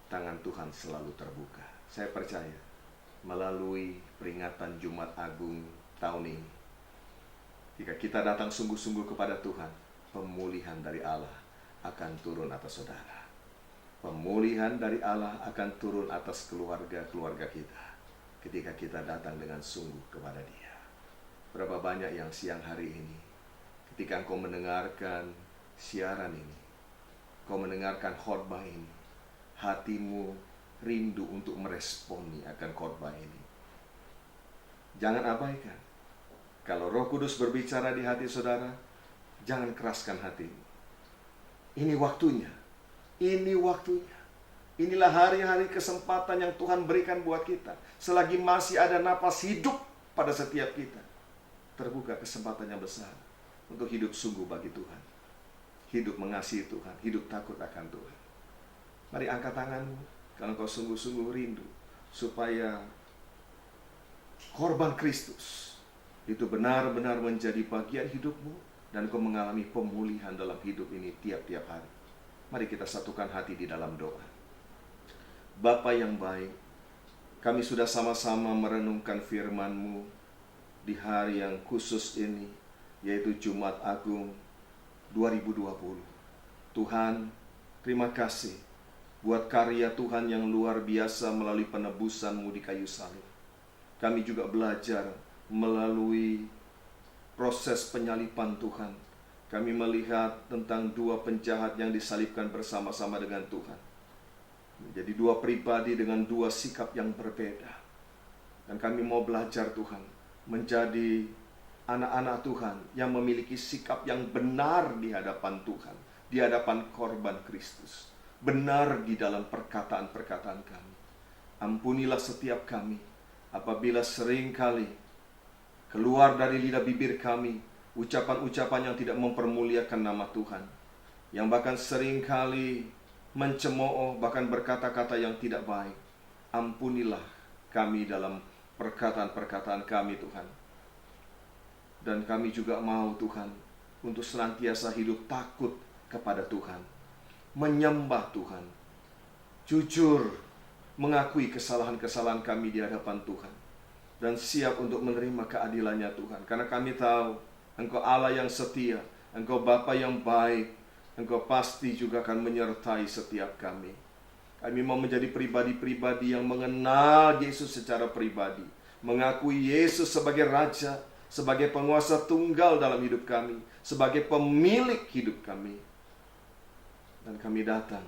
Tangan Tuhan selalu terbuka. Saya percaya melalui peringatan Jumat Agung tahun ini, jika kita datang sungguh-sungguh kepada Tuhan, pemulihan dari Allah akan turun atas saudara. Pemulihan dari Allah akan turun atas keluarga-keluarga kita ketika kita datang dengan sungguh kepada Dia. Berapa banyak yang siang hari ini, ketika engkau mendengarkan siaran ini, kau mendengarkan khotbah ini, hatimu rindu untuk meresponi akan khotbah ini. Jangan abaikan. Kalau Roh Kudus berbicara di hati saudara, jangan keraskan hati. Ini waktunya. Ini waktunya. Inilah hari-hari kesempatan yang Tuhan berikan buat kita. Selagi masih ada napas hidup pada setiap kita, terbuka kesempatan yang besar untuk hidup sungguh bagi Tuhan. Hidup mengasihi Tuhan, hidup takut akan Tuhan. Mari angkat tanganmu kalau kau sungguh-sungguh rindu supaya korban Kristus itu benar-benar menjadi bagian hidupmu dan kau mengalami pemulihan dalam hidup ini tiap-tiap hari. Mari kita satukan hati di dalam doa. Bapa yang baik, kami sudah sama-sama merenungkan firman-Mu di hari yang khusus ini, yaitu Jumat Agung 2020. Tuhan, terima kasih buat karya Tuhan yang luar biasa melalui penebusan-Mu di kayu salib. Kami juga belajar melalui proses penyalipan Tuhan. Kami melihat tentang dua penjahat yang disalibkan bersama-sama dengan Tuhan. Menjadi dua pribadi dengan dua sikap yang berbeda. Dan kami mau belajar Tuhan, menjadi anak-anak Tuhan yang memiliki sikap yang benar di hadapan Tuhan, di hadapan korban Kristus. Benar di dalam perkataan-perkataan kami. Ampunilah setiap kami apabila seringkali keluar dari lidah bibir kami ucapan-ucapan yang tidak mempermuliakan nama Tuhan, yang bahkan seringkali mencemooh, bahkan berkata-kata yang tidak baik. Ampunilah kami dalam perkataan-perkataan kami Tuhan. Dan kami juga mau Tuhan untuk senantiasa hidup takut kepada Tuhan, menyembah Tuhan, jujur mengakui kesalahan-kesalahan kami di hadapan Tuhan, dan siap untuk menerima keadilannya Tuhan. Karena kami tahu Engkau Allah yang setia, Engkau Bapa yang baik, Engkau pasti juga akan menyertai setiap kami. Kami mau menjadi pribadi-pribadi yang mengenal Yesus secara pribadi, mengakui Yesus sebagai Raja, sebagai penguasa tunggal dalam hidup kami, sebagai pemilik hidup kami. Dan kami datang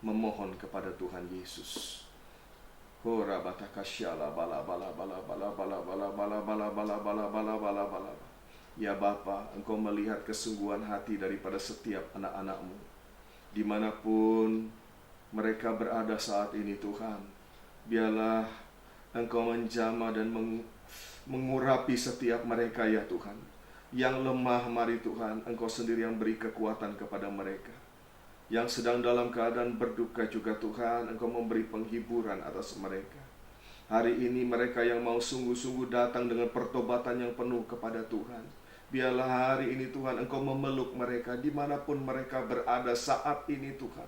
memohon kepada Tuhan Yesus. Ya Bapa, Engkau melihat kesungguhan hati daripada setiap anak-anak-Mu, dimanapun mereka berada saat ini Tuhan. Biarlah Engkau menjamah dan mengurapi setiap mereka ya Tuhan. Yang lemah, mari Tuhan, Engkau sendiri yang beri kekuatan kepada mereka. Yang sedang dalam keadaan berduka juga Tuhan, Engkau memberi penghiburan atas mereka. Hari ini mereka yang mau sungguh-sungguh datang dengan pertobatan yang penuh kepada Tuhan, biarlah hari ini Tuhan Engkau memeluk mereka dimanapun mereka berada saat ini Tuhan.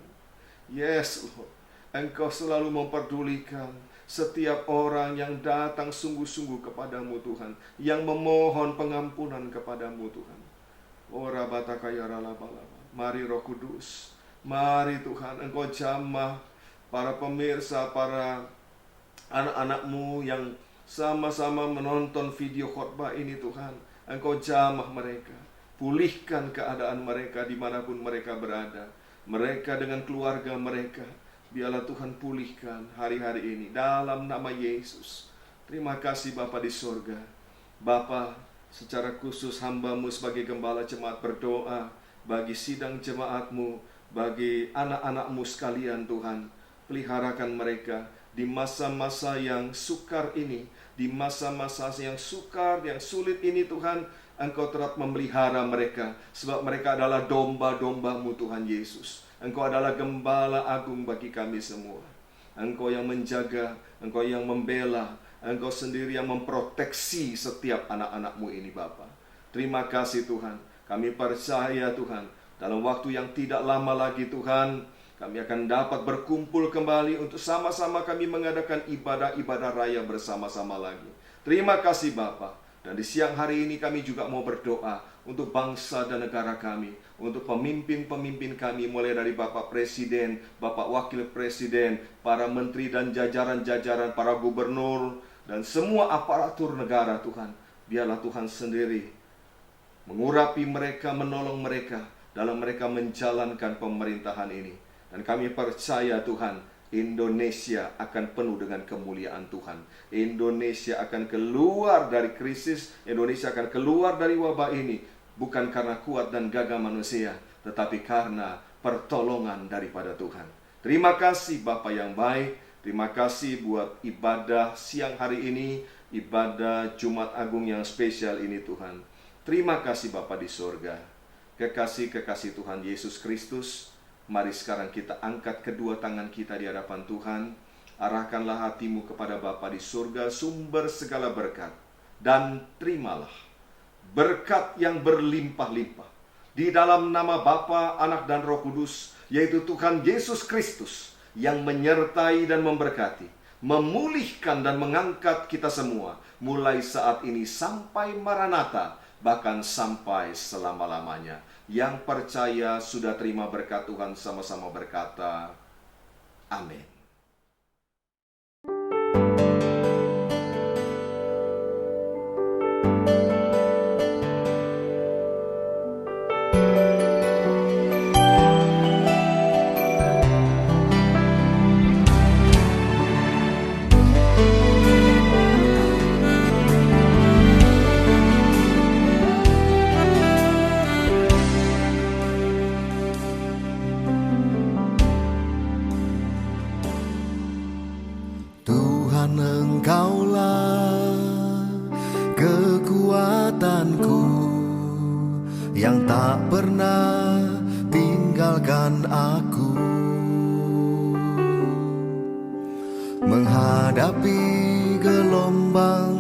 Yes Lord, Engkau selalu memperdulikan setiap orang yang datang sungguh-sungguh kepadamu Tuhan, yang memohon pengampunan kepadamu Tuhan. Ora batakaya ralabalaba. Mari Roh Kudus, mari Tuhan Engkau jamah para pemirsa, para anak-anak-Mu yang sama-sama menonton video khotbah ini Tuhan. Engkau jamah mereka, pulihkan keadaan mereka dimanapun mereka berada. Mereka dengan keluarga mereka, biarlah Tuhan pulihkan hari-hari ini dalam nama Yesus. Terima kasih Bapa di surga. Bapa, secara khusus hamba-Mu sebagai gembala jemaat berdoa bagi sidang jemaat-Mu, bagi anak-anak-Mu sekalian Tuhan. Peliharakan mereka di masa-masa yang sukar ini, di masa-masa yang sukar, yang sulit ini Tuhan. Engkau tetap memelihara mereka, sebab mereka adalah domba-domba-Mu Tuhan Yesus. Engkau adalah gembala agung bagi kami semua. Engkau yang menjaga, Engkau yang membela, Engkau sendiri yang memproteksi setiap anak-anak-Mu ini Bapa. Terima kasih Tuhan. Kami percaya Tuhan, dalam waktu yang tidak lama lagi Tuhan, kami akan dapat berkumpul kembali untuk sama-sama kami mengadakan ibadah-ibadah raya bersama-sama lagi. Terima kasih Bapa. Dan di siang hari ini kami juga mau berdoa untuk bangsa dan negara kami, untuk pemimpin-pemimpin kami, mulai dari Bapak Presiden, Bapak Wakil Presiden, para menteri dan jajaran-jajaran, para gubernur, dan semua aparatur negara Tuhan. Biarlah Tuhan sendiri mengurapi mereka, menolong mereka dalam mereka menjalankan pemerintahan ini. Dan kami percaya Tuhan, Indonesia akan penuh dengan kemuliaan Tuhan. Indonesia akan keluar dari krisis, Indonesia akan keluar dari wabah ini, bukan karena kuat dan gagah manusia, tetapi karena pertolongan daripada Tuhan. Terima kasih Bapa yang baik. Terima kasih buat ibadah siang hari ini, ibadah Jumat Agung yang spesial ini Tuhan. Terima kasih Bapa di surga. Kekasih-kekasih Tuhan Yesus Kristus, mari sekarang kita angkat kedua tangan kita di hadapan Tuhan. Arahkanlah hatimu kepada Bapa di surga, sumber segala berkat. Dan terimalah berkat yang berlimpah-limpah di dalam nama Bapa, Anak, dan Roh Kudus, yaitu Tuhan Yesus Kristus, yang menyertai dan memberkati, memulihkan dan mengangkat kita semua, mulai saat ini sampai Maranatha, bahkan sampai selama-lamanya. Yang percaya sudah terima berkat Tuhan sama-sama berkata, amin. Engkaulah kekuatanku yang tak pernah tinggalkan aku menghadapi gelombang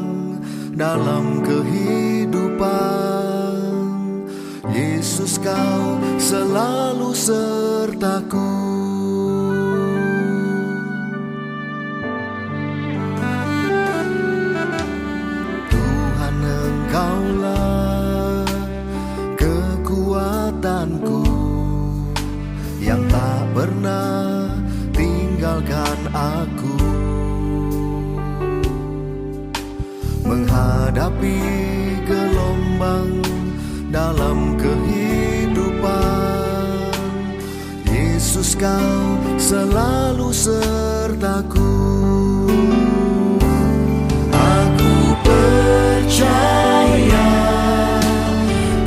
dalam kehidupan. Yesus, Kau selalu sertaku. Engkaulah kekuatan pernah tinggalkan aku. Menghadapi gelombang dalam kehidupan, Yesus kau selalu sertaku. Aku percaya,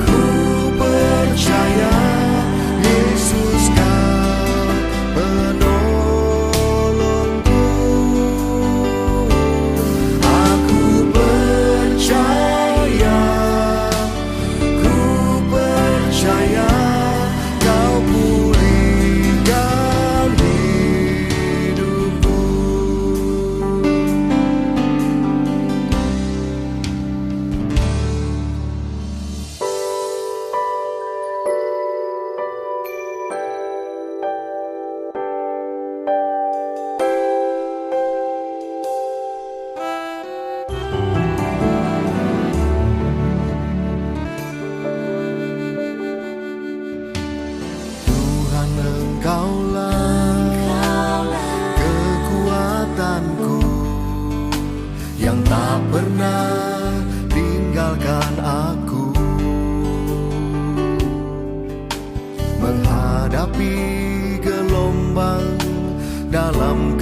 ku percaya, Yesus kau penolongku. Aku percaya, ku percaya, kau pulihkan hidupku. Tuhan, Engkaulah kekuatanku, yang tak pernah tinggalkan aku. Menghadapi gelombang dalam